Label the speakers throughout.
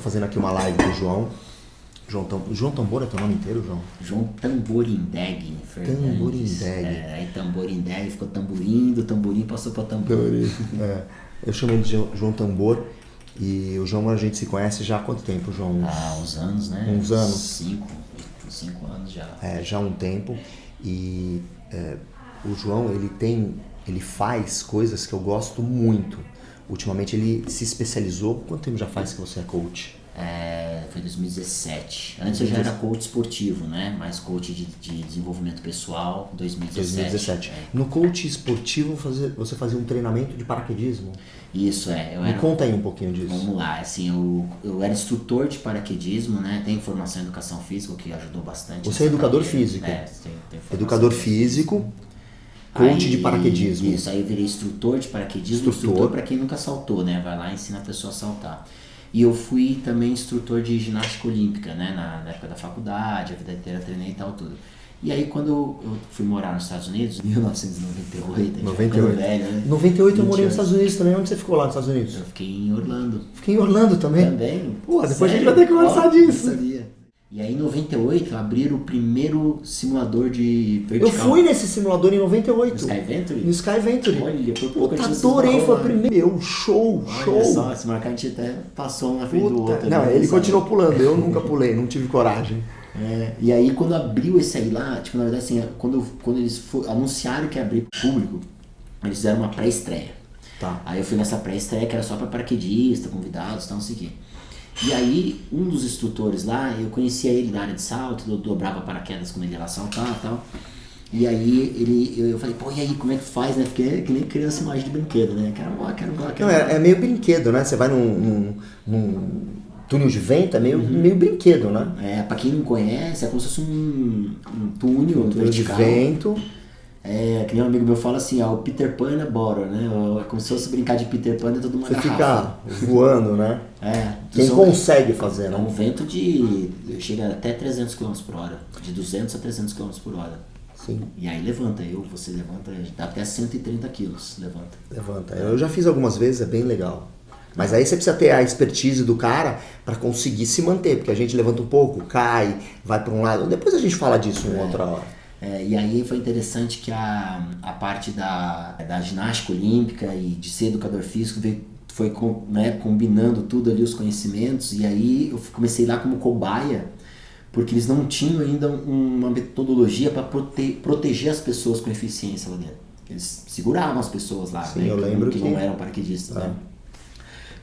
Speaker 1: fazendo aqui uma live com o João. João Tambor é teu nome inteiro, João?
Speaker 2: João Tamborindeg Fernandes.
Speaker 1: Tamborindeg.
Speaker 2: Aí Tamborindeg ficou tamborim, do tamborim passou pra tambor.
Speaker 1: Eu chamo ele de João Tambor. E o João, a gente se conhece já há quanto tempo, João?
Speaker 2: Uns anos, né?
Speaker 1: Uns anos.
Speaker 2: 5 anos já.
Speaker 1: Já há um tempo. E o João, ele faz coisas que eu gosto muito. Ultimamente ele se especializou. Quanto tempo já faz que você é coach?
Speaker 2: Foi 2017. Antes eu já era coach esportivo, né? Mais coach de desenvolvimento pessoal, 2017.
Speaker 1: No coach esportivo você fazia um treinamento de paraquedismo?
Speaker 2: Isso,
Speaker 1: Me conta aí um pouquinho disso.
Speaker 2: Vamos lá, assim, eu era instrutor de paraquedismo, né? Tenho formação em educação física, o que ajudou bastante.
Speaker 1: Você é educador físico?
Speaker 2: Tem
Speaker 1: educador físico, coach de paraquedismo.
Speaker 2: Isso, aí eu virei instrutor de paraquedismo, instrutor para quem nunca saltou, né? Vai lá e ensina a pessoa a saltar. E eu fui também instrutor de ginástica olímpica, né? Na época da faculdade, a vida inteira treinei e tal, tudo. E aí quando eu fui morar nos Estados Unidos, em 1998,
Speaker 1: 98.
Speaker 2: Velho, né?
Speaker 1: 98 eu morei nos Estados Unidos também. Onde você ficou lá nos Estados Unidos?
Speaker 2: Eu fiquei em Orlando.
Speaker 1: Fiquei em Orlando também?
Speaker 2: Também.
Speaker 1: Pô, depois a gente vai ter que conversar disso.
Speaker 2: Sabia. E aí em 98 abriram o primeiro simulador de vertical.
Speaker 1: Eu fui nesse simulador em 98.
Speaker 2: No Sky Venture?
Speaker 1: No Sky Venture.
Speaker 2: Olha, por pouco
Speaker 1: adorei, foi o primeiro. Show.
Speaker 2: Olha só, se marcar a gente até passou um na frente do outro.
Speaker 1: Não, ele continuou pulando, eu nunca pulei, não tive coragem.
Speaker 2: E aí quando abriu esse aí lá, tipo, na verdade assim, quando eles anunciaram que ia abrir pro público, eles fizeram uma pré-estreia.
Speaker 1: Tá.
Speaker 2: Aí eu fui nessa pré-estreia que era só pra paraquedista, convidados e tal, não sei o quê. E aí, um dos instrutores lá, eu conhecia ele da área de salto, eu dobrava paraquedas quando ele ia lá saltar e tal. E aí, eu falei, pô, e aí, como é que faz, né? Porque é que nem criança imagem de brinquedo, né? Quero voar.
Speaker 1: Não, é meio brinquedo, né? Você vai num túnel de vento, é meio brinquedo, né?
Speaker 2: Pra quem não conhece, é como se fosse um túnel vertical.
Speaker 1: De vento.
Speaker 2: Que nem um amigo meu fala assim, o Peter Pan na bottle, né? É como se fosse brincar de Peter Pan dentro de uma garrafa.
Speaker 1: Você fica voando, né? Quem consegue fazer, né?
Speaker 2: É um vento chega até 300 km por hora. De 200 a 300 km por hora.
Speaker 1: Sim.
Speaker 2: E aí você levanta, dá até 130 quilos, levanta.
Speaker 1: Eu já fiz algumas vezes, é bem legal. Mas aí você precisa ter a expertise do cara para conseguir se manter, porque a gente levanta um pouco, cai, vai para um lado. Depois a gente fala disso em outra hora.
Speaker 2: E aí foi interessante que a parte da ginástica olímpica e de ser educador físico foi combinando tudo ali, os conhecimentos, e aí eu comecei lá como cobaia, porque eles não tinham ainda uma metodologia para proteger as pessoas com eficiência lá dentro. Eles seguravam as pessoas lá,
Speaker 1: sim, eu lembro
Speaker 2: que não eram paraquedistas, né?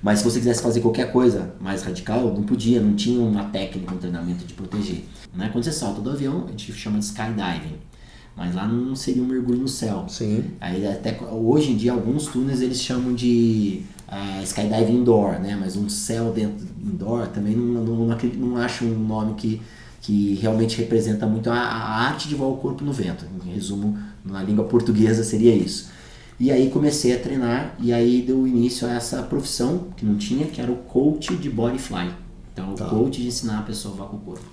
Speaker 2: Mas se você quisesse fazer qualquer coisa mais radical, não podia, não tinha uma técnica, um treinamento de proteger. Né? Quando você salta do avião, a gente chama de skydiving. Mas lá não seria um mergulho no céu.
Speaker 1: Sim.
Speaker 2: Aí até hoje em dia, alguns túneis eles chamam de skydiving indoor, né? Mas um céu dentro indoor também não acho um nome que realmente representa muito a arte de voar o corpo no vento. Em resumo, na língua portuguesa seria isso. E aí comecei a treinar e aí deu início a essa profissão que não tinha, que era o coach de bodyfly. Então, o coach de ensinar a pessoa a voar com o corpo.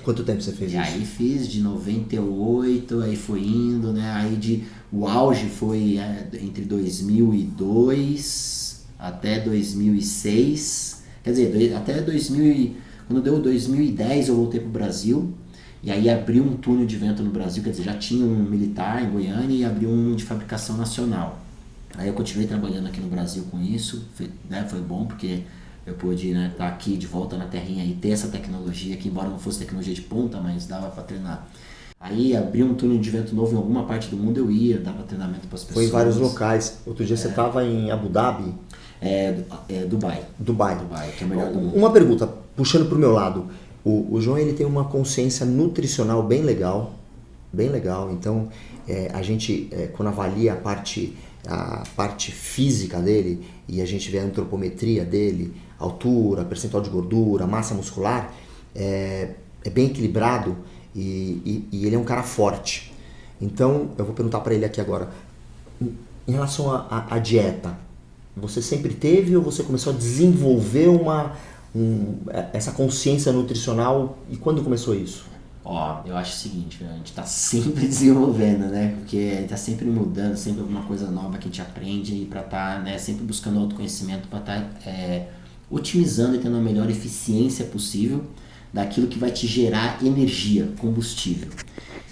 Speaker 1: Quanto tempo você fez isso?
Speaker 2: E aí fiz de 98, aí foi indo, né? Aí o auge foi entre 2002 até 2006. Quer dizer, até quando deu 2010 eu voltei pro Brasil. E aí abriu um túnel de vento no Brasil, quer dizer, já tinha um militar em Goiânia e abriu um de fabricação nacional. Aí eu continuei trabalhando aqui no Brasil com isso, foi bom porque eu pude estar aqui de volta na terrinha e ter essa tecnologia, que embora não fosse tecnologia de ponta, mas dava para treinar. Aí abriu um túnel de vento novo em alguma parte do mundo, eu ia, dava treinamento para as pessoas.
Speaker 1: Foi em vários locais. Outro dia você estava em Abu Dhabi?
Speaker 2: Dubai.
Speaker 1: Dubai,
Speaker 2: que é o melhor do mundo.
Speaker 1: Uma pergunta, puxando para o meu lado. O João ele tem uma consciência nutricional bem legal, então a gente quando avalia a parte física dele e a gente vê a antropometria dele, altura, percentual de gordura, massa muscular, é bem equilibrado e ele é um cara forte. Então eu vou perguntar para ele aqui agora, em relação à dieta, você sempre teve ou você começou a desenvolver essa consciência nutricional e quando começou isso?
Speaker 2: Eu acho o seguinte, a gente tá sempre desenvolvendo, né? Porque a gente tá sempre mudando, sempre alguma coisa nova que a gente aprende e pra estar, né, sempre buscando autoconhecimento pra estar otimizando e tendo a melhor eficiência possível daquilo que vai te gerar energia, combustível.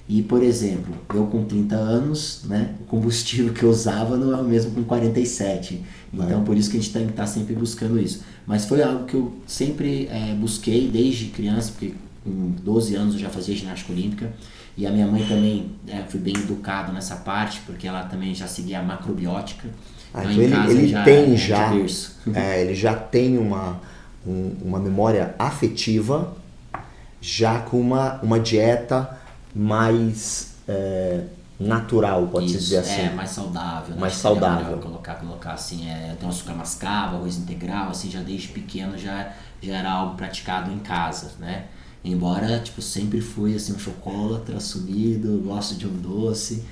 Speaker 2: E, por exemplo, eu com 30 anos, né, o combustível que eu usava não é o mesmo com 47. Então, por isso que a gente tem que estar sempre buscando isso. Mas foi algo que eu sempre busquei desde criança, porque com 12 anos eu já fazia ginástica olímpica. E a minha mãe também foi bem educada nessa parte, porque ela também já seguia a macrobiótica.
Speaker 1: Então ele já tem uma memória afetiva, já com uma dieta mais natural, pode-se dizer assim.
Speaker 2: Mais saudável.
Speaker 1: Mais saudável.
Speaker 2: Colocar assim, tem um açúcar mascavo, arroz integral, assim, já desde pequeno já era algo praticado em casa, né? Embora, tipo, sempre fui, assim, um chocolatra assumido, gosto de um doce,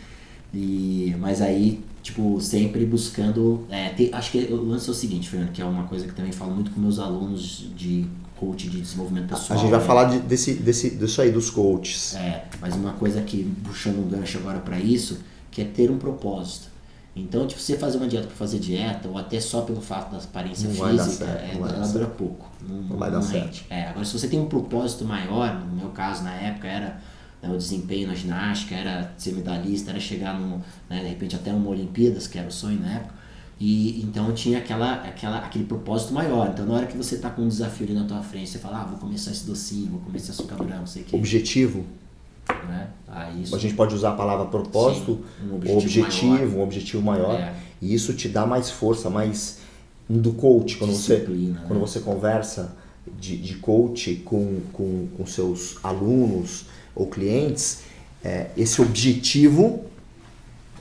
Speaker 2: mas aí, tipo, sempre buscando, acho que o lance é o seguinte, Fernando, que é uma coisa que também falo muito com meus alunos de coach de desenvolvimento pessoal.
Speaker 1: A gente vai falar disso aí, dos coaches.
Speaker 2: Mas uma coisa que, puxando um gancho agora para isso, que é ter um propósito. Então, tipo, você fazer uma dieta para fazer dieta, ou até só pelo fato da aparência física, ela dura pouco. Não vai dar certo. Agora, se você tem um propósito maior, no meu caso, na época, era o desempenho na ginástica, era ser medalhista, era chegar de repente até uma Olimpíadas, que era o sonho na época. E então tinha aquele propósito maior. Então, na hora que você tá com um desafio ali na tua frente, você fala, vou começar esse docinho, vou comer esse açúcar branco, não sei o que.
Speaker 1: Objetivo.
Speaker 2: Né?
Speaker 1: A gente pode usar a palavra propósito, um objetivo maior, e isso te dá mais força, mais do coach, quando você conversa de coach com seus alunos ou clientes, esse objetivo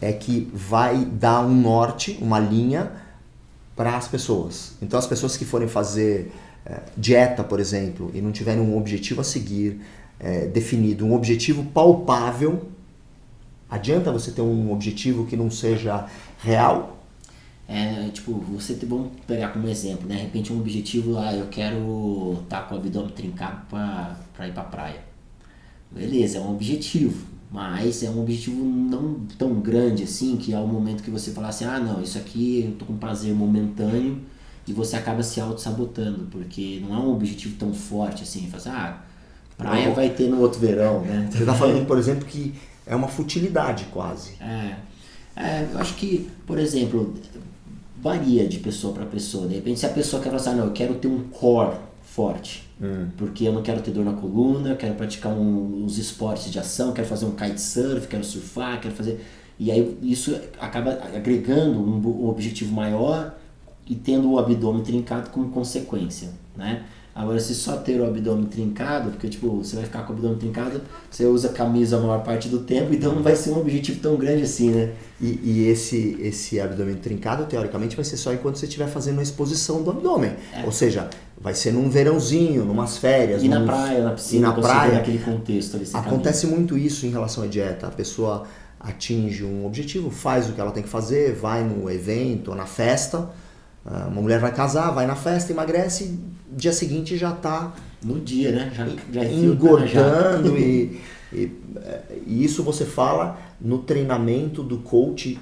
Speaker 1: é que vai dar um norte, uma linha para as pessoas. Então as pessoas que forem fazer dieta, por exemplo, e não tiverem um objetivo a seguir, definido, um objetivo palpável, adianta você ter um objetivo que não seja real?
Speaker 2: Vamos pegar como exemplo, né? De repente um objetivo, eu quero estar com o abdômen trincado para ir para a praia. Beleza, é um objetivo, mas é um objetivo não tão grande assim, que é o momento que você fala assim, não, isso aqui eu tô com prazer momentâneo, e você acaba se auto-sabotando, porque não é um objetivo tão forte assim, fala assim, praia vai ter no outro verão, né?
Speaker 1: Você está falando, por exemplo, que é uma futilidade quase.
Speaker 2: Eu acho que, por exemplo, varia de pessoa para pessoa. De repente, se a pessoa quer falar assim, eu quero ter um core forte, porque eu não quero ter dor na coluna, eu quero praticar uns esportes de ação, quero fazer um kitesurf, quero surfar, quero fazer... E aí isso acaba agregando um objetivo maior e tendo o abdômen trincado como consequência, né? Agora, se só ter o abdômen trincado, porque você vai ficar com o abdômen trincado, você usa camisa a maior parte do tempo, então não vai ser um objetivo tão grande assim, né?
Speaker 1: E esse abdômen trincado, teoricamente, vai ser só enquanto você estiver fazendo a exposição do abdômen. Ou seja, vai ser num verãozinho, numas férias.
Speaker 2: Na praia, na piscina, naquele contexto ali.
Speaker 1: Acontece muito isso em relação à dieta. A pessoa atinge um objetivo, faz o que ela tem que fazer, vai no evento, na festa. Uma mulher vai casar, vai na festa, emagrece, dia seguinte já está
Speaker 2: no dia, né? Já
Speaker 1: engordando e isso você fala no treinamento do coach.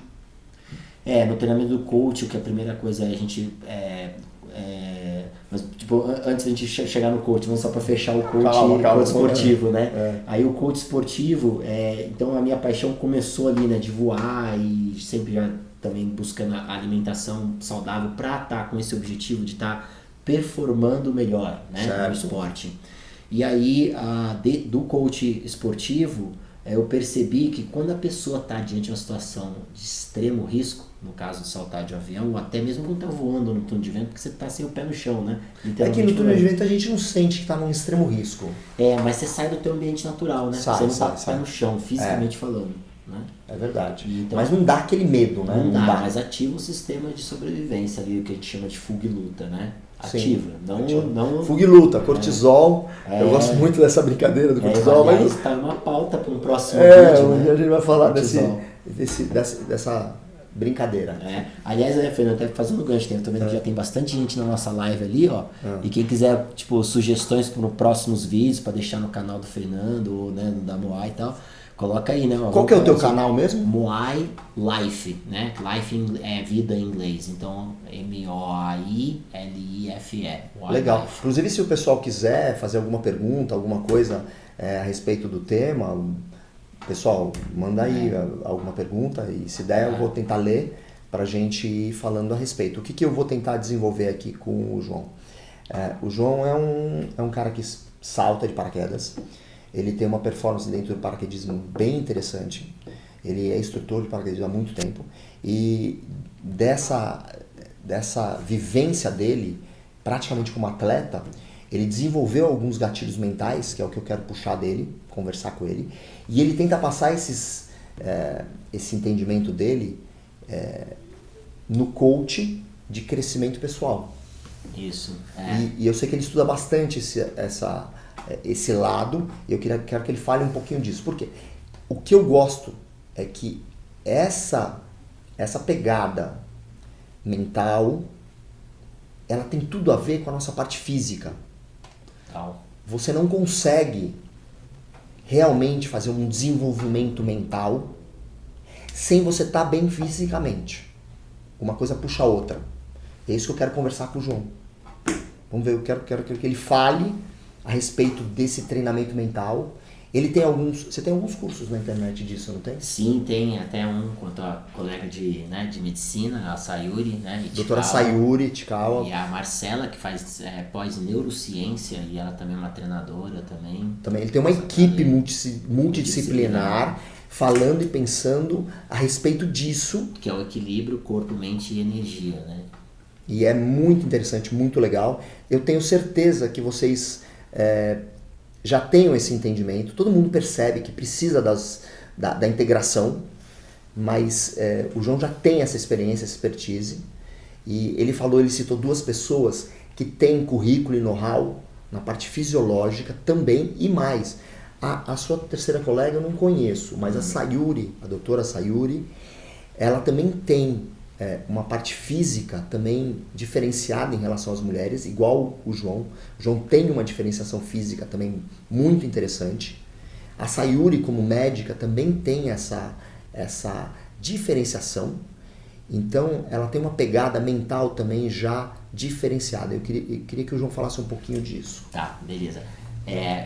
Speaker 2: No treinamento do coach, o que a primeira coisa é a gente mas, antes da gente chegar no coach, vamos só para fechar o coach esportivo, né? Aí o coach esportivo, então a minha paixão começou ali, né, de voar e sempre já também buscando a alimentação saudável para estar com esse objetivo de estar performando melhor, né, no esporte. E aí, do coach esportivo, eu percebi que quando a pessoa está diante de uma situação de extremo risco, no caso de saltar de um avião, ou até mesmo quando está voando no túnel de vento, porque você está sem o pé no chão, né?
Speaker 1: É que no túnel de vento a gente não sente que está num extremo risco.
Speaker 2: Mas você sai do teu ambiente natural, né? Você não está com o pé no chão, fisicamente falando. Né?
Speaker 1: É verdade. Então, mas não dá aquele medo, né?
Speaker 2: Não dá, mas ativa o sistema de sobrevivência ali, o que a gente chama de fuga e luta, né? Ativa. Não...
Speaker 1: Fuga e luta, cortisol. Eu gosto muito dessa brincadeira do cortisol.
Speaker 2: Mas está uma pauta para um próximo vídeo.
Speaker 1: Onde a gente vai falar dessa brincadeira.
Speaker 2: Aliás, Fernando, até fazendo gancho, tô vendo que já tem bastante gente na nossa live ali, ó. E quem quiser, sugestões para os próximos vídeos, para deixar no canal do Fernando, ou, né, da Moai e tal, Coloca aí, né?
Speaker 1: Qual que é o teu canal mesmo?
Speaker 2: Moai Life, né? Life é vida em inglês. Então, MOAILIFE.
Speaker 1: Legal.
Speaker 2: Life.
Speaker 1: Inclusive, se o pessoal quiser fazer alguma pergunta, alguma coisa a respeito do tema, pessoal, manda aí alguma pergunta e se der eu vou tentar ler pra gente ir falando a respeito. O que eu vou tentar desenvolver aqui com o João? O João é um cara que salta de paraquedas. Ele tem uma performance dentro do paraquedismo bem interessante. Ele é instrutor de paraquedismo há muito tempo. E dessa vivência dele, praticamente como atleta, ele desenvolveu alguns gatilhos mentais, que é o que eu quero puxar dele, conversar com ele. E ele tenta passar esse entendimento dele no coach de crescimento pessoal.
Speaker 2: Isso.
Speaker 1: E eu sei que ele estuda bastante esse lado, e eu quero que ele fale um pouquinho disso. Por quê? O que eu gosto é que essa pegada mental, ela tem tudo a ver com a nossa parte física. Você não consegue realmente fazer um desenvolvimento mental sem você estar bem fisicamente. Uma coisa puxa a outra. É isso que eu quero conversar com o João. Vamos ver, eu quero que ele fale a respeito desse treinamento mental. Você tem alguns cursos na internet disso, não tem?
Speaker 2: Sim, tem até um quanto a colega de medicina, a Sayuri, né?
Speaker 1: Doutora Sayuri Tikawa.
Speaker 2: E a Marcela, que faz pós-neurociência, e ela também é uma treinadora também.
Speaker 1: Ele tem uma equipe multidisciplinar falando e pensando a respeito disso.
Speaker 2: Que é o equilíbrio corpo, mente e energia, né?
Speaker 1: E é muito interessante, muito legal. Eu tenho certeza que vocês já tenham esse entendimento. Todo mundo percebe que precisa da integração, mas o João já tem essa experiência, essa expertise. E ele citou 2 pessoas que têm currículo e know-how na parte fisiológica também e mais. A sua terceira colega eu não conheço, mas a Sayuri, a doutora Sayuri, ela também tem uma parte física também diferenciada em relação às mulheres, igual o João. O João tem uma diferenciação física também muito interessante. A Sayuri, como médica, também tem essa diferenciação. Então, ela tem uma pegada mental também já diferenciada. Eu queria que o João falasse um pouquinho disso.
Speaker 2: Tá, beleza.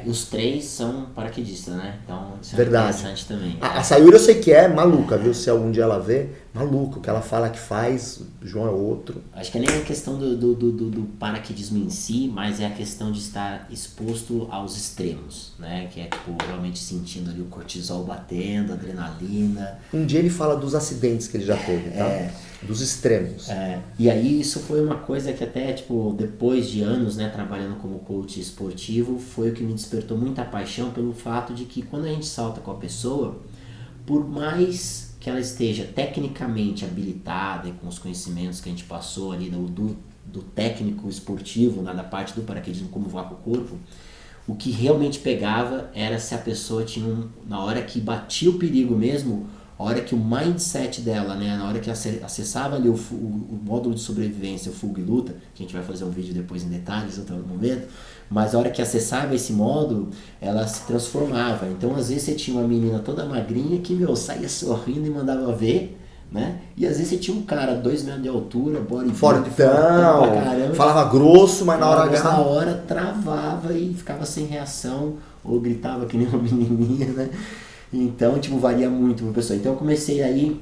Speaker 2: Os 3 são paraquedistas, né? Então isso é
Speaker 1: Verdade.
Speaker 2: Interessante também.
Speaker 1: A Sayuri eu sei que é maluca, viu? Se algum dia ela vê, maluca. O que ela fala que faz, o João é outro.
Speaker 2: Acho que nem é a questão do paraquedismo em si, mas é a questão de estar exposto aos extremos, né? Que é tipo, realmente sentindo ali o cortisol batendo, a adrenalina.
Speaker 1: Um dia ele fala dos acidentes que ele já teve, tá? Dos extremos.
Speaker 2: E aí isso foi uma coisa que até, tipo, depois de anos, né, trabalhando como coach esportivo, foi o que me despertou muita paixão pelo fato de que quando a gente salta com a pessoa, por mais que ela esteja tecnicamente habilitada e com os conhecimentos que a gente passou ali do técnico esportivo, da parte do paraquedismo, como voar com o corpo, o que realmente pegava era se a pessoa tinha na hora que batia o perigo mesmo, a hora que o mindset dela, né, na hora que acessava ali o módulo de sobrevivência, o fuga e luta, que a gente vai fazer um vídeo depois em detalhes, outro momento, mas a hora que acessava esse módulo, ela se transformava. Então, às vezes, você tinha uma menina toda magrinha que, saía sorrindo e mandava ver, né? E às vezes você tinha um cara 2 metros de altura, fortão pra caramba,
Speaker 1: falava grosso, mas na hora
Speaker 2: travava e ficava sem reação, ou gritava que nem uma menininha, né? Então, tipo, varia muito por pessoa. Então eu comecei aí,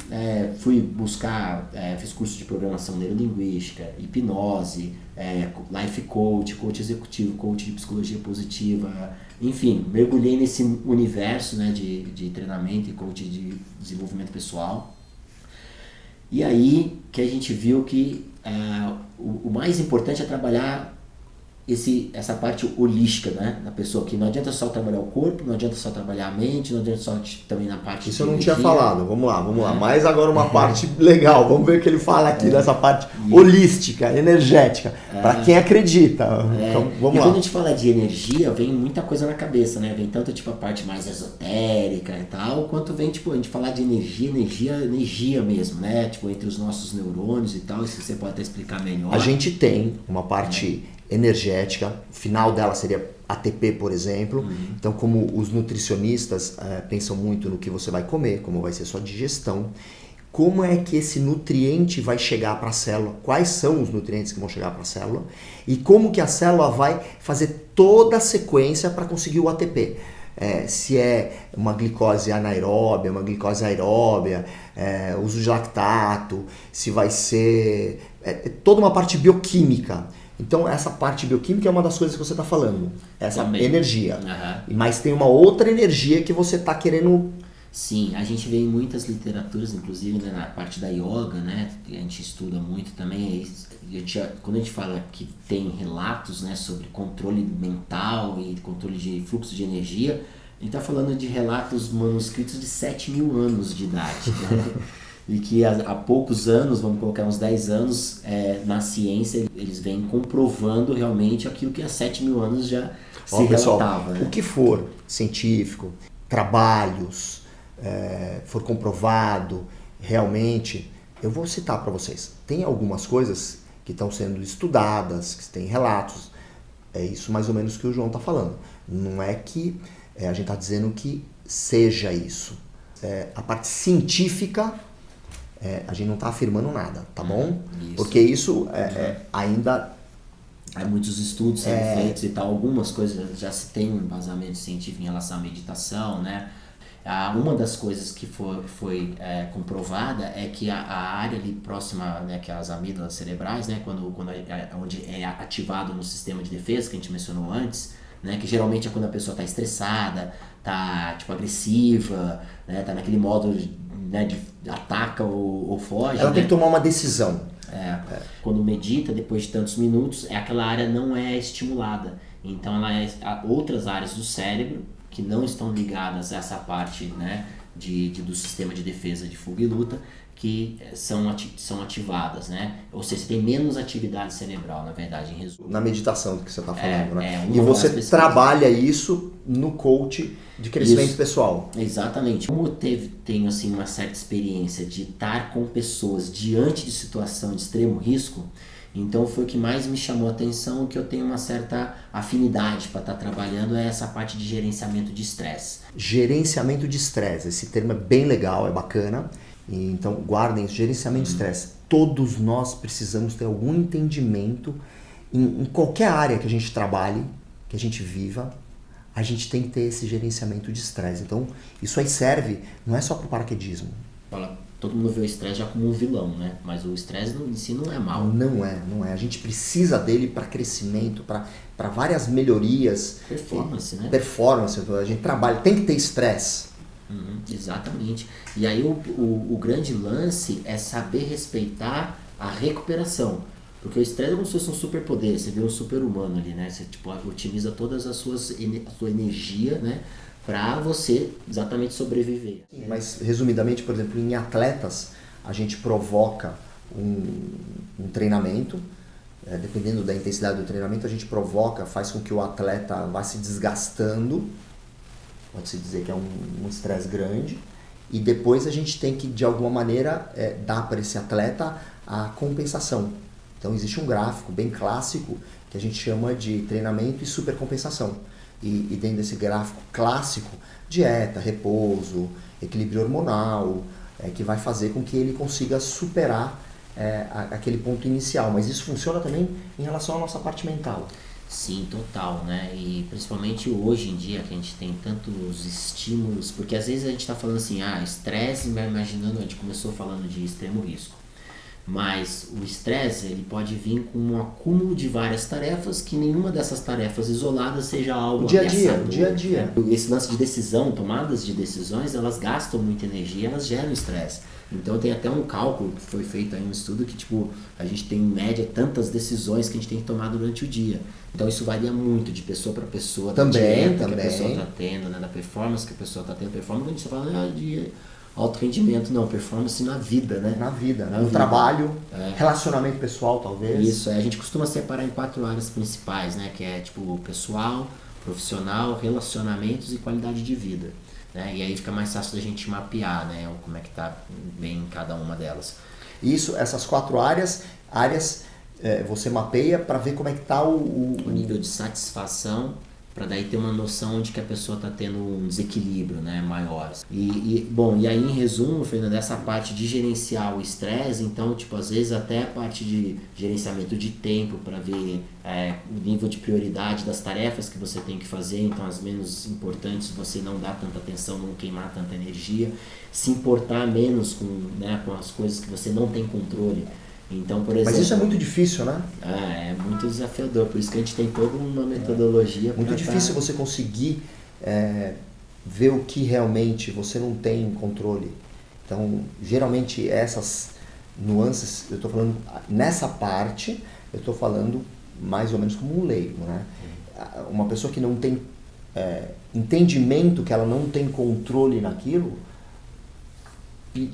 Speaker 2: fui buscar, fiz curso de programação neurolinguística, hipnose, life coach, coach executivo, coach de psicologia positiva, enfim, mergulhei nesse universo, né, de treinamento e coach de desenvolvimento pessoal. E aí que a gente viu que o mais importante é trabalhar essa parte holística, né, da pessoa, que não adianta só trabalhar o corpo, não adianta só trabalhar a mente, não adianta só também na parte
Speaker 1: isso eu não tinha falado, vamos lá. Mas agora uma parte legal, vamos ver o que ele fala aqui dessa parte holística, energética, para quem acredita. Então, vamos lá.
Speaker 2: Quando a gente fala de energia, vem muita coisa na cabeça, né? Vem tanto tipo a parte mais esotérica e tal, quanto vem tipo a gente falar de energia mesmo, né? Tipo entre os nossos neurônios e tal, isso você pode até explicar melhor.
Speaker 1: A gente tem uma parte energética, o final dela seria ATP, por exemplo. Então, como os nutricionistas pensam muito no que você vai comer, como vai ser sua digestão, como é que esse nutriente vai chegar para a célula, quais são os nutrientes que vão chegar para a célula e como que a célula vai fazer toda a sequência para conseguir o ATP. Se é uma glicose anaeróbia, uma glicose aeróbia, uso de lactato, se vai ser toda uma parte bioquímica. Então essa parte bioquímica é uma das coisas que você está falando, essa
Speaker 2: Também.
Speaker 1: Energia. Mas tem uma outra energia que você está querendo...
Speaker 2: Sim, a gente vê em muitas literaturas, inclusive né, na parte da yoga, né, que a gente estuda muito também, quando a gente fala que tem relatos né, sobre controle mental e controle de fluxo de energia, a gente está falando de relatos manuscritos de 7.000 anos de idade, né? E que há poucos anos, vamos colocar uns 10 anos, na ciência eles vêm comprovando realmente aquilo que há 7.000 anos já se relatava.
Speaker 1: Né? O que for científico, trabalhos... for comprovado realmente, eu vou citar para vocês. Tem algumas coisas que estão sendo estudadas, que tem relatos, é isso mais ou menos que o João está falando. Não é que a gente está dizendo que seja isso. A parte científica, a gente não está afirmando nada, tá bom?
Speaker 2: Isso.
Speaker 1: Porque isso ainda...
Speaker 2: Há muitos estudos sendo feitos e tal, algumas coisas já se tem um embasamento científico em relação à meditação, né? Uma das coisas que foi comprovada é que a área ali próxima, né, que é as amígdalas cerebrais, né, onde é ativado no sistema de defesa, que a gente mencionou antes, né, que geralmente é quando a pessoa está estressada, está tipo, agressiva, né, tá naquele modo né, de ataca ou foge.
Speaker 1: Ela
Speaker 2: né?
Speaker 1: tem que tomar uma decisão.
Speaker 2: Quando medita, depois de tantos minutos, aquela área não é estimulada. Então, outras áreas do cérebro que não estão ligadas a essa parte né, do sistema de defesa de fuga e luta, que são ativadas, né? Ou seja, você tem menos atividade cerebral, na verdade, em resumo.
Speaker 1: Na meditação do que você está falando, né?
Speaker 2: E
Speaker 1: você trabalha isso no coach de crescimento pessoal.
Speaker 2: Exatamente. Como eu tenho assim, uma certa experiência de estar com pessoas diante de situação de extremo risco, então foi o que mais me chamou a atenção, que eu tenho uma certa afinidade para estar trabalhando, é essa parte de gerenciamento de estresse.
Speaker 1: Gerenciamento de estresse, esse termo é bem legal, é bacana. Então guardem isso, gerenciamento de estresse. Todos nós precisamos ter algum entendimento em qualquer área que a gente trabalhe, que a gente viva, a gente tem que ter esse gerenciamento de estresse. Então isso aí serve, não é só para o paraquedismo.
Speaker 2: Todo mundo vê o estresse já como um vilão, né? Mas o estresse em si não é mal.
Speaker 1: Não é. A gente precisa dele para crescimento, para várias melhorias.
Speaker 2: Performance, né?
Speaker 1: Performance, a gente trabalha, tem que ter estresse.
Speaker 2: Exatamente. E aí o grande lance é saber respeitar a recuperação. Porque o estresse é como se fosse um superpoder, você vê um super-humano ali, né? Você tipo, otimiza todas a sua energia, né? Para você exatamente sobreviver.
Speaker 1: Mas, resumidamente, por exemplo, em atletas, a gente provoca um treinamento, dependendo da intensidade do treinamento, a gente faz com que o atleta vá se desgastando, pode-se dizer que é um estresse grande, e depois a gente tem que, de alguma maneira, dar para esse atleta a compensação. Então, existe um gráfico bem clássico que a gente chama de treinamento e supercompensação. E dentro desse gráfico clássico, dieta, repouso, equilíbrio hormonal, que vai fazer com que ele consiga superar aquele ponto inicial. Mas isso funciona também em relação à nossa parte mental.
Speaker 2: Sim, total, né? E principalmente hoje em dia que a gente tem tantos estímulos, porque às vezes a gente está falando assim, estresse, imaginando, a gente começou falando de extremo risco. Mas o estresse ele pode vir com um acúmulo de várias tarefas, que nenhuma dessas tarefas isoladas seja algo
Speaker 1: dia a dia.
Speaker 2: Esse lance de decisão, tomadas de decisões, elas gastam muita energia, elas geram estresse. Então tem até um cálculo que foi feito aí um estudo que tipo, a gente tem em média tantas decisões que a gente tem que tomar durante o dia. Então isso varia muito de pessoa para pessoa, da dieta que a pessoa está tendo, né, da performance que a pessoa está tendo. Performance, a gente fala de alto rendimento, não, performance na vida, né?
Speaker 1: Na vida, no trabalho, relacionamento pessoal, talvez.
Speaker 2: Isso, a gente costuma separar em 4 áreas principais, né? Que é tipo pessoal, profissional, relacionamentos e qualidade de vida. Né? E aí fica mais fácil da gente mapear, né? Como é que tá bem em cada uma delas.
Speaker 1: Isso, essas 4 áreas você mapeia para ver como é que está
Speaker 2: O nível de satisfação, para daí ter uma noção de que a pessoa está tendo um desequilíbrio, né, maior. Bom, e aí em resumo, Fernando, essa parte de gerenciar o estresse, então, tipo, às vezes até a parte de gerenciamento de tempo para ver o nível de prioridade das tarefas que você tem que fazer, então as menos importantes você não dá tanta atenção, não queimar tanta energia, se importar menos com as coisas que você não tem controle. Então, por exemplo,
Speaker 1: Mas isso é muito difícil, né?
Speaker 2: É muito desafiador, por isso que a gente tem toda uma metodologia.
Speaker 1: Muito difícil você conseguir ver o que realmente você não tem controle. Então, geralmente essas nuances, eu estou falando nessa parte, eu estou falando mais ou menos como um leigo, né? Uma pessoa que não tem entendimento que ela não tem controle naquilo,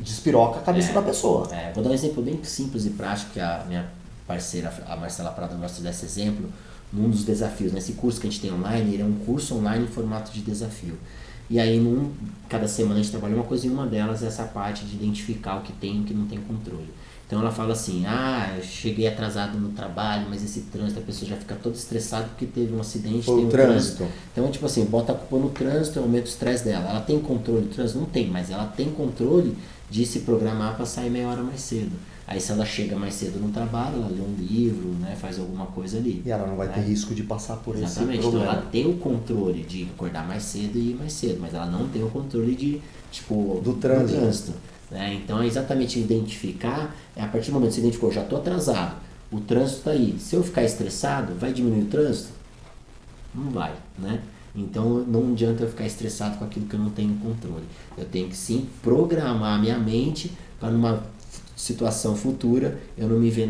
Speaker 1: despiroca a cabeça da pessoa.
Speaker 2: Vou dar um exemplo bem simples e prático que a minha parceira, a Marcela Prado, gosta desse exemplo, num dos desafios. Nesse curso que a gente tem online, ele é um curso online em formato de desafio. E aí, cada semana a gente trabalha uma coisa e uma delas é essa parte de identificar o que tem e o que não tem controle. Então ela fala assim, eu cheguei atrasado no trabalho, mas esse trânsito, a pessoa já fica toda estressada porque teve um acidente, tem um trânsito. Então, tipo assim, bota a culpa no trânsito e aumenta o estresse dela. Ela tem controle do trânsito? Não tem, mas ela tem controle de se programar para sair meia hora mais cedo. Aí se ela chega mais cedo no trabalho, ela lê um livro, né, faz alguma coisa ali.
Speaker 1: E ela não vai ter risco de passar por esse problema.
Speaker 2: Exatamente, então ela tem o controle de acordar mais cedo e ir mais cedo, mas ela não tem o controle do trânsito. Né? Então é exatamente identificar, a partir do momento que você identificou, já estou atrasado, o trânsito está aí, se eu ficar estressado, vai diminuir o trânsito? Não vai, né? Então não adianta eu ficar estressado com aquilo que eu não tenho controle. Eu tenho que sim programar minha mente para numa situação futura eu não me ver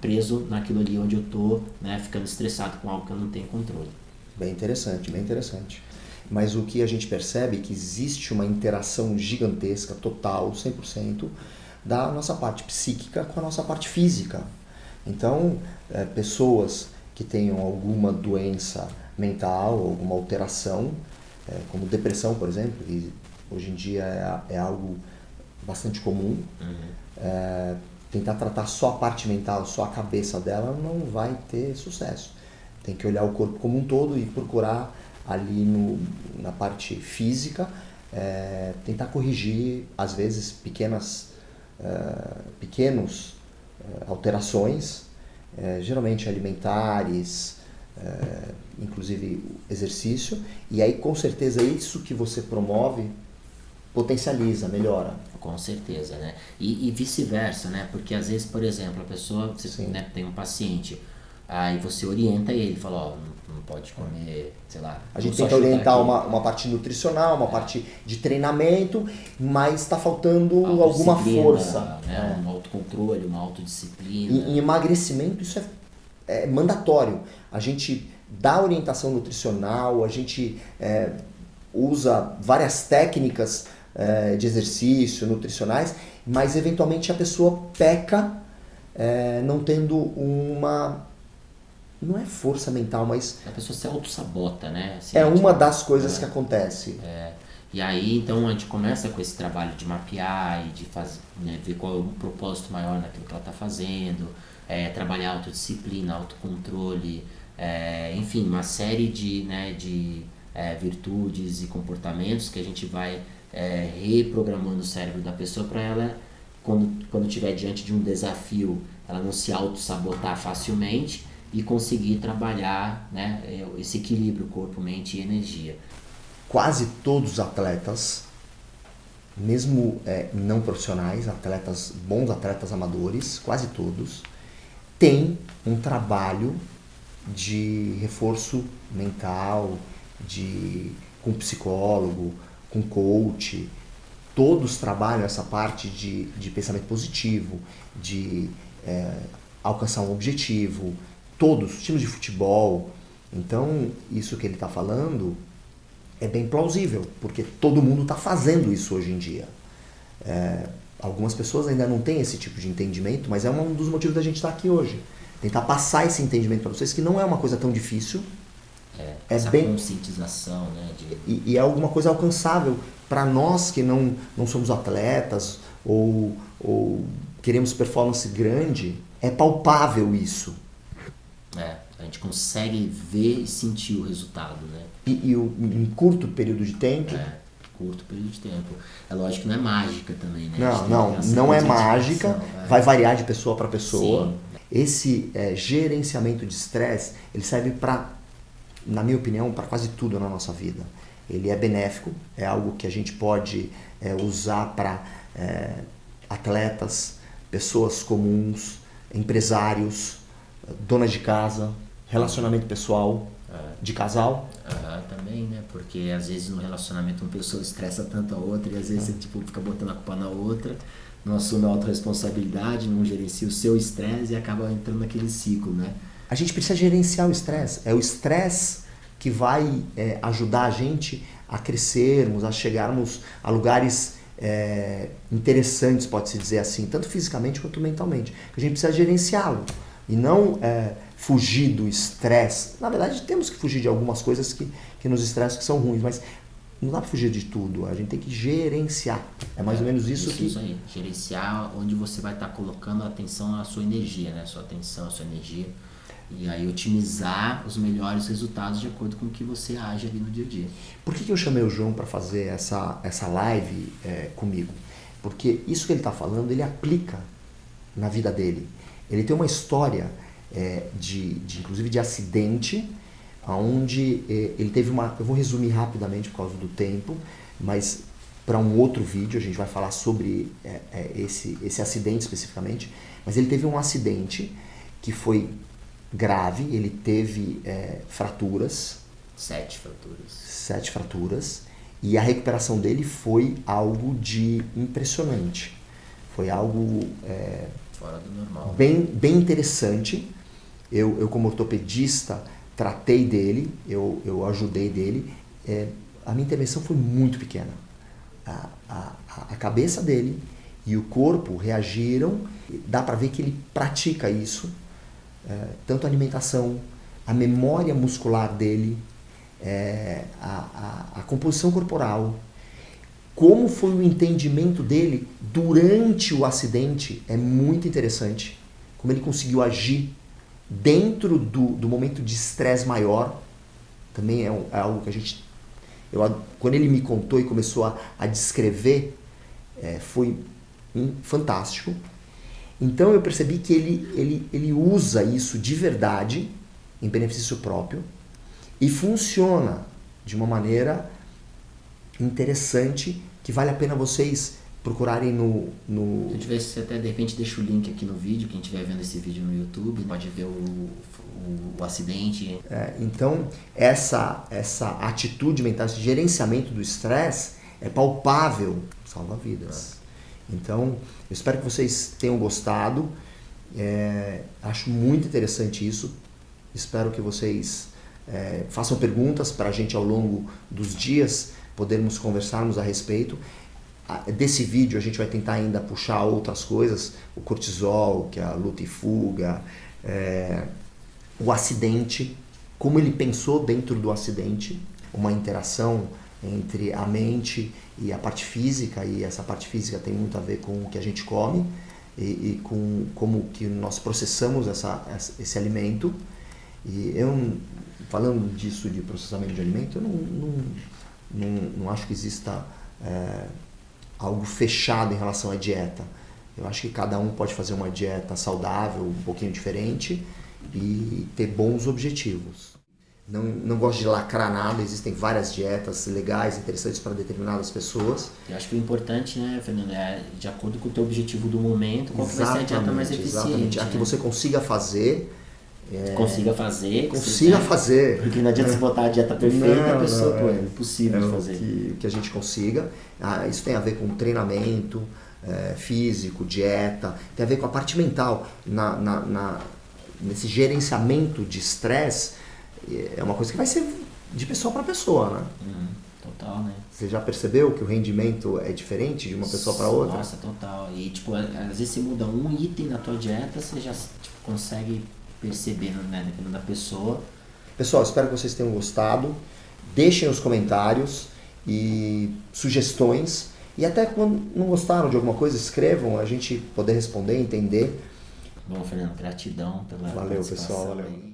Speaker 2: preso naquilo ali onde eu estou, né, ficando estressado com algo que eu não tenho controle.
Speaker 1: Bem interessante, bem interessante. Mas o que a gente percebe é que existe uma interação gigantesca, total, 100%, da nossa parte psíquica com a nossa parte física. Então, pessoas que tenham alguma doença mental, alguma alteração, como depressão, por exemplo, que hoje em dia é algo bastante comum, tentar tratar só a parte mental, só a cabeça dela, não vai ter sucesso. Tem que olhar o corpo como um todo e procurar ali na parte física, tentar corrigir, às vezes, pequenas alterações, geralmente alimentares, inclusive exercício, e aí com certeza isso que você promove potencializa, melhora.
Speaker 2: Com certeza, né? E vice-versa, né? Porque às vezes, por exemplo, a pessoa, né, tem um paciente, aí você orienta ele, fala, não pode comer, sei lá.
Speaker 1: A gente tenta orientar uma parte nutricional, uma parte de treinamento, mas está faltando alguma força.
Speaker 2: Né? Um autocontrole, uma autodisciplina.
Speaker 1: Em emagrecimento isso é mandatório. A gente dá orientação nutricional, a gente usa várias técnicas de exercício, nutricionais, mas eventualmente a pessoa peca não tendo não é força mental, mas...
Speaker 2: A pessoa se auto-sabota, né?
Speaker 1: Uma das coisas que acontece.
Speaker 2: E aí, então, a gente começa com esse trabalho de mapear e de fazer, né, ver qual é o propósito maior naquilo que ela está fazendo, trabalhar autodisciplina, autocontrole, enfim, uma série de virtudes e comportamentos que a gente vai reprogramando o cérebro da pessoa para ela, quando estiver diante de um desafio, ela não se auto-sabotar facilmente e conseguir trabalhar, né, esse equilíbrio corpo, mente e energia.
Speaker 1: Quase todos os atletas, mesmo não profissionais, bons atletas amadores, quase todos, têm um trabalho de reforço mental, com psicólogo, com coach. Todos trabalham essa parte de pensamento positivo, de alcançar um objetivo. Todos, times de futebol. Então, isso que ele está falando é bem plausível, porque todo mundo está fazendo isso hoje em dia. Algumas pessoas ainda não têm esse tipo de entendimento, mas é um dos motivos da gente estar aqui hoje. Tentar passar esse entendimento para vocês, que não é uma coisa tão difícil.
Speaker 2: Essa conscientização, né?
Speaker 1: E é alguma coisa alcançável para nós que não somos atletas ou queremos performance grande. é palpável isso.
Speaker 2: A gente consegue ver e sentir o resultado, né?
Speaker 1: Em curto período de tempo.
Speaker 2: Curto período de tempo. É lógico que não é mágica também, né?
Speaker 1: Não é mágica, vai variar de pessoa para pessoa.
Speaker 2: Sim.
Speaker 1: Esse gerenciamento de estresse, ele serve para, na minha opinião, para quase tudo na nossa vida. Ele é benéfico, é algo que a gente pode usar para atletas, pessoas comuns, empresários, donas de casa, relacionamento pessoal, de casal.
Speaker 2: Também, né? Porque às vezes no relacionamento uma pessoa estressa tanto a outra e às vezes você fica botando a culpa na outra, não assume a autorresponsabilidade, não gerencia o seu estresse e acaba entrando naquele ciclo, né?
Speaker 1: A gente precisa gerenciar o estresse. É o estresse que vai ajudar a gente a crescermos, a chegarmos a lugares interessantes, pode-se dizer assim, tanto fisicamente quanto mentalmente. A gente precisa gerenciá-lo e não fugir do estresse. Na verdade, temos que fugir de algumas coisas que nos estressam, que são ruins, mas não dá para fugir de tudo. A gente tem que gerenciar. É mais ou menos isso que...
Speaker 2: Isso aí. Gerenciar onde você vai estar colocando a atenção, a sua energia, né? Sua atenção, a sua energia. E aí otimizar os melhores resultados de acordo com o que você age ali no dia a dia.
Speaker 1: Por que eu chamei o João para fazer essa live comigo? Porque isso que ele está falando, ele aplica na vida dele. Ele tem uma história inclusive de acidente, onde ele teve uma... Eu vou resumir rapidamente por causa do tempo, mas para um outro vídeo a gente vai falar sobre esse acidente especificamente. Mas ele teve um acidente que foi grave, ele teve fraturas.
Speaker 2: 7 fraturas.
Speaker 1: 7 fraturas. E a recuperação dele foi algo de impressionante. Foi algo
Speaker 2: fora do normal.
Speaker 1: Bem interessante. Eu como ortopedista, tratei dele, eu ajudei dele. A minha intervenção foi muito pequena. A cabeça dele e o corpo reagiram. Dá para ver que ele pratica isso. Tanto a alimentação, a memória muscular dele, a composição corporal, como foi o entendimento dele durante o acidente é muito interessante. Como ele conseguiu agir dentro do momento de estresse maior, também é algo que a gente... quando ele me contou e começou a descrever, foi fantástico. Então eu percebi que ele usa isso de verdade, em benefício próprio, e funciona de uma maneira interessante, que vale a pena vocês procurarem no...
Speaker 2: Se eu tivesse, você até de repente deixa o link aqui no vídeo, quem estiver vendo esse vídeo no YouTube, pode ver o acidente.
Speaker 1: Então, essa atitude mental, esse gerenciamento do estresse é palpável, salva vidas. Então, eu espero que vocês tenham gostado. Acho muito interessante isso. Espero que vocês façam perguntas para a gente ao longo dos dias, podermos conversarmos a respeito. Desse vídeo a gente vai tentar ainda puxar outras coisas, o cortisol, que é a luta e fuga, o acidente, como ele pensou dentro do acidente, uma interação entre a mente e a parte física, e essa parte física tem muito a ver com o que a gente come e com como que nós processamos esse alimento. E eu, falando disso de processamento de alimento, eu não acho que exista algo fechado em relação à dieta. Eu acho que cada um pode fazer uma dieta saudável, um pouquinho diferente, e ter bons objetivos. Não gosto de lacrar nada, existem várias dietas legais, interessantes para determinadas pessoas.
Speaker 2: Eu acho que o importante, né, Fernando, é de acordo com o teu objetivo do momento, qual vai ser a dieta mais eficiente. Exatamente,
Speaker 1: a que você consiga fazer.
Speaker 2: Consiga fazer.
Speaker 1: Porque
Speaker 2: não adianta você botar a dieta perfeita, a pessoa, é impossível de fazer.
Speaker 1: Que a gente consiga. Isso tem a ver com treinamento físico, dieta, tem a ver com a parte mental. Nesse gerenciamento de estresse, é uma coisa que vai ser de pessoa para pessoa, né?
Speaker 2: Total, né?
Speaker 1: Você já percebeu que o rendimento é diferente de uma pessoa para outra?
Speaker 2: Nossa, total. E tipo, às vezes você muda um item na tua dieta, você já consegue perceber, né, dependendo da pessoa.
Speaker 1: Pessoal, espero que vocês tenham gostado. Deixem os comentários e sugestões. E até quando não gostaram de alguma coisa, escrevam, a gente poder responder, entender.
Speaker 2: Bom, Fernando, gratidão pela
Speaker 1: Valeu,
Speaker 2: participação
Speaker 1: pessoal, valeu.
Speaker 2: aí.